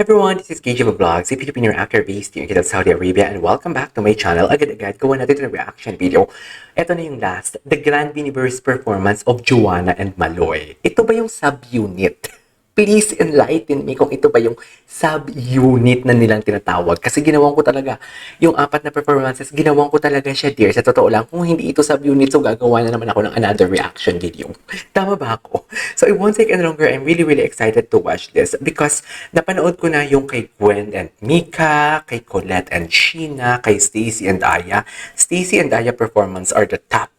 Everyone, this is KJ Vlogs, a Filipino actor based here in Saudi Arabia, and welcome back to my channel. Agad-agad, gawa natin ito ng reaction video. Ito na yung last, the Grand Universe performance of Juana and Maloy. Ito ba yung sub-unit? Please enlighten me kung ito ba yung sub-unit na nilang tinatawag. Kasi ginawan ko talaga, yung apat na performances, ginawan ko talaga siya, dear. Sa totoo lang, kung hindi ito sub-unit, so gagawa na naman ako ng another reaction video. Tama ba ako? So it won't take any longer. I'm really excited to watch this because napanood ko na yung kay Gwen and Mika, kay Colette and Sheena, kay Stacy and Aya. Stacy and Aya performance are the top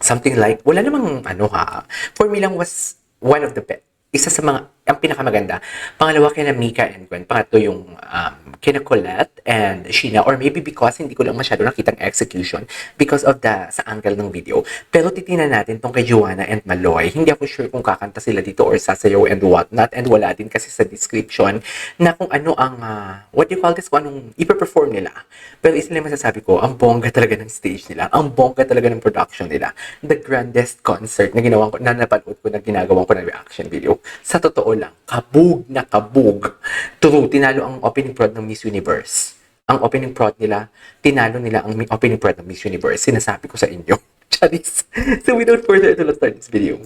something like, wala namang for me lang was one of the best. Isa sa mga, ang pinakamaganda. Pangalawa kina Mika and Gwen. Pangatlo yung kina Colette and Sheena. Or maybe because hindi ko lang masyado nakitang execution because of sa angle ng video. Pero titingnan natin tong kay Juana and Maloy. Hindi ako sure kung kakanta sila dito or sasayaw and whatnot. And wala din kasi sa description na kung ano ang, what do you call this? Kung anong ipa-perform nila. Pero isa lang masasabi ko, ang bongga talaga ng stage nila. Ang bongga talaga ng production nila. The grandest concert na ginawa ko, na napanood ko na ginagawa ko ng reaction video. Sa totoo lang, kabog na kabog. True, tinalo ang opening prod ng Miss Universe. Ang opening prod nila, tinalo nila ang opening prod ng Miss Universe. Sinasabi ko sa inyo. Charis. So without further ado, let's start this video.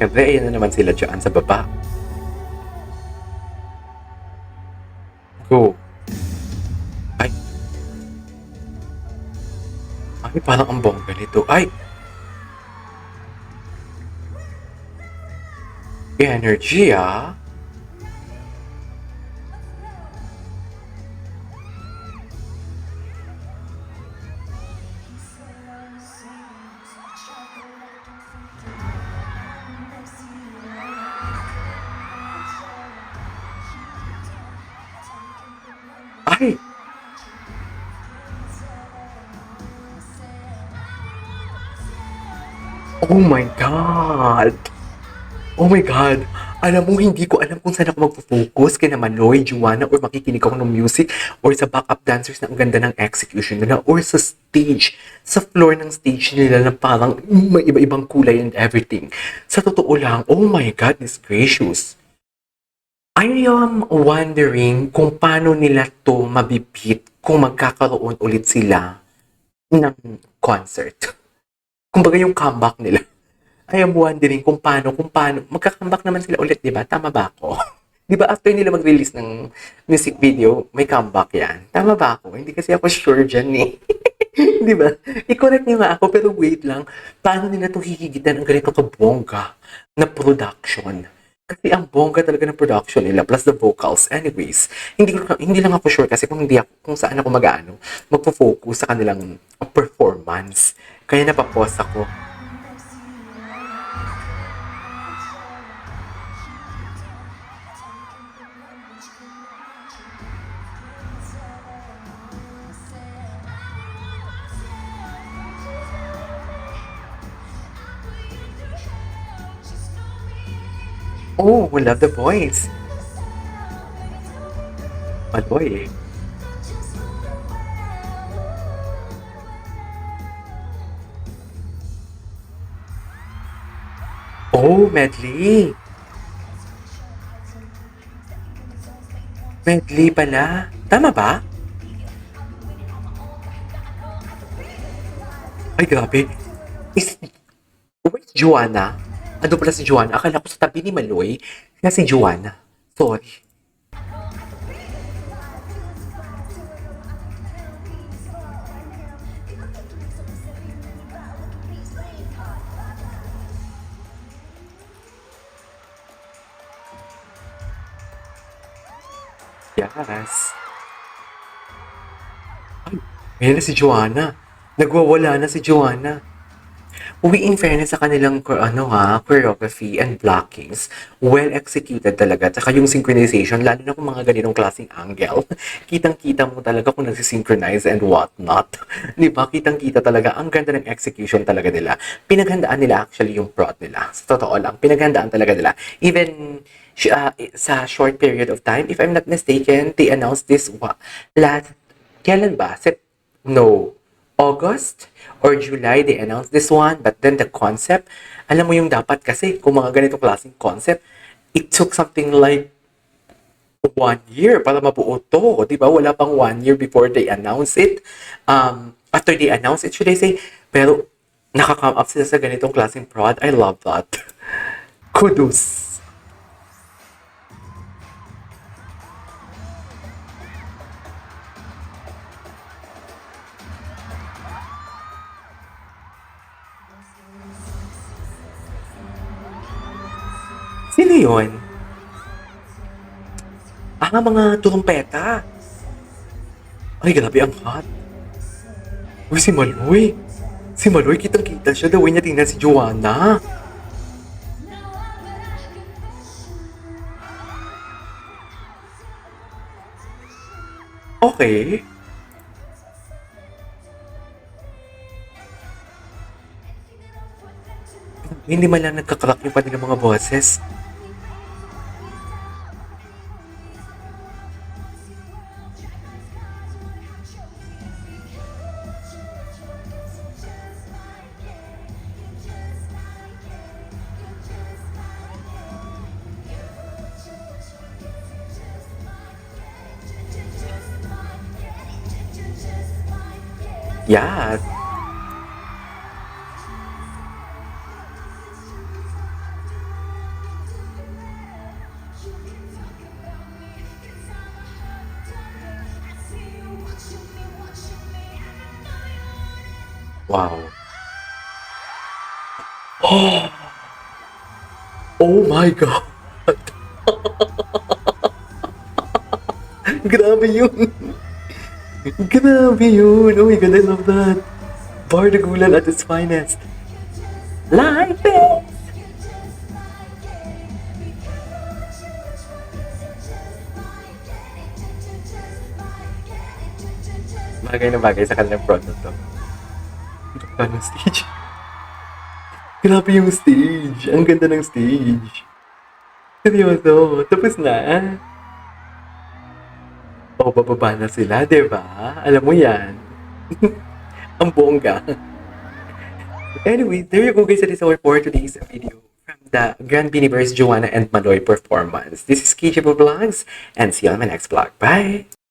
Siyempre, ayan na naman sila dyan sa baba. Go. Ay. Ay, parang ang bongga nito. Ay! Energy, ah! Ay! Oh my God! Oh my God! Alam mo, hindi ko alam kung saan ako magpo-focus kay na Maloy, Juana, or makikinig ako ng music, or sa backup dancers na ang ganda ng execution nila, or sa stage, sa floor ng stage nila na parang may iba-ibang kulay and everything. Sa totoo lang, oh my God, this gracious. I am wondering kung paano nila to mabipit kung magkakaroon ulit sila ng concert. Kumbaga yung comeback nila. I am wondering kung paano, magka-comeback naman sila ulit, di ba? Tama ba ako? Di ba after nila mag-release ng music video, may comeback yan? Tama ba ako? Hindi kasi ako sure dyan eh. Di ba? I-correct niyo nga ako, pero wait lang. Paano nila ito hihigitan ang ganito kabongga na production? Kasi ang bongga talaga ng production nila, plus the vocals. Anyways, hindi lang ako sure kasi kung saan ako magpo-focus sa kanilang performance. Kaya napapos ako. Oh, we love the voice. Maloy. Oh, medley. Medley pala. Tama ba? Ay, grabe. Where's Juana? Ano pala si Juana? Akala ko sa tabi ni Maloy na si Juana. Sorry. Yes. Ay, ayan na si Juana. Nagwawala na si Juana. Uwi, in fairness sa kanilang choreography and blockings, well executed talaga. Tsaka yung synchronization, lalo na kung mga ganitong klaseng angle, kitang-kita mo talaga kung nagsisynchronize and whatnot. Di ba? Kitang-kita talaga. Ang ganda ng execution talaga nila. Pinaghandaan nila actually yung prod nila. Sa totoo lang, pinaghandaan talaga nila. Even sa short period of time, if I'm not mistaken, they announced this last, kailan ba? No. August or July, they announced this one. But then the concept, alam mo yung dapat kasi, kung mga ganitong klaseng concept, it took something like 1 year para mabuo to. Di ba? Wala pang 1 year before they announce it. After they announce it, should I say, pero nakaka-come up sila sa ganitong klaseng prod. I love that. Kudos. Sino yun? Mga turumpeta. Ay, grabe ang hot. Uy, si Maloy. Si Maloy, kitang-kita siya. The way niya tingnan si Joanna. Okay. Hindi man lang nagkakrak yung kanilang mga boses. Yes. Wow. Oh my God. Grabe yun. Grabe yun. Oh my God, I love that. Bardagulan at its finest. Like this. Bagay na bagay sa kanilang product to. Ganda ng stage. Grabe yung stage. Ang ganda ng stage. Seryoso. Tapos na. O, bababa na sila, diba? Alam mo yan. Ang bongga. Anyway, there you go guys. That is our for today's video from the Grand Biniverse Joanna and Maloy performance. This is KJ Vlogs and see you on my next vlog. Bye!